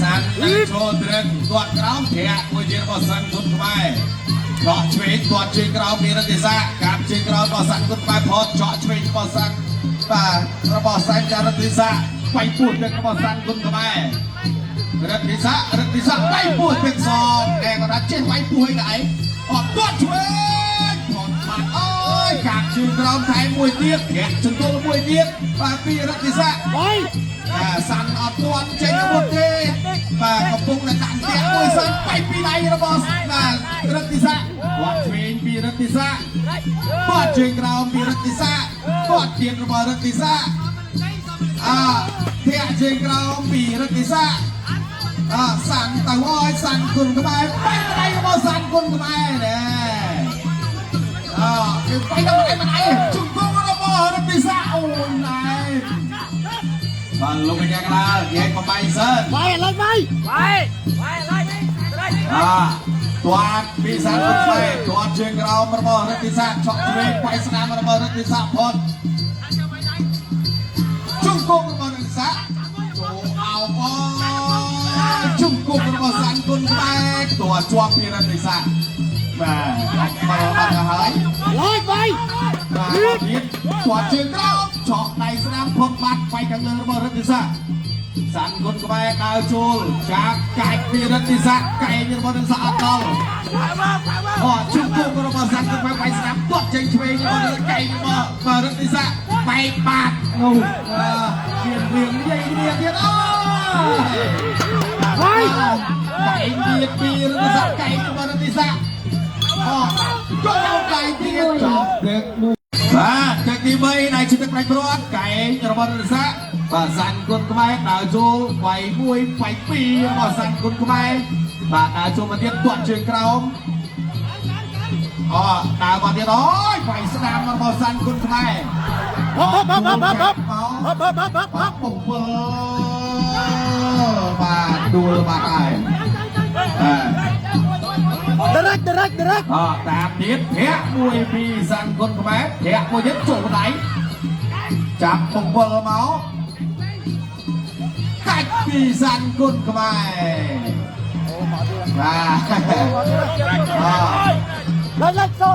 សាន់ចូលត្រឹងទាត់ក្រោមធាក់មួយទៀតរបស់សាន់គុណខ្មែរចော့ឆ្វេងទាត់ជើងក្រោមមានរតិសាកាប់ជើងក្រោមរបស់សាន់គុណខ្មែរផតចော့ឆ្វេងរបស់សាន់បាទរបស់សាន់ការរតិសាវាយពួតទឹករបស់សាន់គុណខ្មែររតិសាវាយពួតទឹកសងតែគាត់ថាចេះវាយពួតឯងអត់ទាត់ឆ្វេងផតបាត់អើយកាប់ជើងក្រោមថែមមួយទៀតធាក់ចន្ទុលមួយទៀតបាទពីរតិសាវាយសាន់អត់ទាន់ចេញអាវុធទេបាទកំពុងតែដាក់ទាក់មួយសាន់បែកពីដៃរបស់បាទរតិសាគាត់ឆ្វេងពីរតិសាគាត់ជើងក្រោមពីរតិសាគាត់ទៀតរបស់រតិសាធាក់ជើងក្រោមពីរតិសាសាន់ទៅអើយសាន់គុណខ្មែរបែកដៃរបស់សាន់គុណខ្មែរណែគឺបែកដល់ដៃជង្គង់របស់រតិសាអូយណែបាទលោកកញ្ញាកលានិយាយបំបីសិនវាយឡើងវាយឡើងទាត់ពីសាន់គុណខ្មែរទាត់ជើងក្រោមរបស់រតិសាឆក់ឆ្វេងវាយស្នាមរបស់រតិសាផុតជង្គង់របស់រតិសាចូលអោបជង្គង់របស់សាន់គុណខ្មែរទាត់ជាប់ពីរតិសាបាទបាត់ទៅហើយឡើងវាយបាទទៀតទាត់ជើងក្រោមឆក់ដៃស្នាមផុតបាត់វាយខាងលើរបស់រតិសាសាន់គុណខ្មែរដើរចូលចាក់កាច់ពីរតិសាកែងរបស់រតិសាអត់ដល់ជង្គង់របស់សាន់គុណខ្មែរវាយស្នាមទាត់ចេញឆ្វេងរបស់កែងរបស់រតិសាបែកបាត់នោះរៀងនិយាយគ្នាទៀតអូវាយកែងទៀតពីរតិសាកែងរបស់រតិសាចូលកែងទៀតចប់ទឹកនោះបាទទឹកទី3នៃទឹកផ្នែកព្រាត់កែងរបស់រតិសាបាទសាន់គុណខ្មែរដើរចូលវាយ1វាយ2របស់សាន់គុណខ្មែរបាទដើរចូលមកទៀតទាត់ជើងក្រោមដើរមកទៀតអូយវាយស្នាមរបស់សាន់គុណខ្មែរបំពើបាទដួលបាត់ហើយdirect តាមទៀតធាក់មួយពីសាន់គុណខ្មែរធាក់មួយទៀតចូលដៃចាប់បំពើមកកាច់ពីសាន់គុណខ្មែរបាទឡើងសូ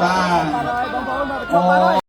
បាទ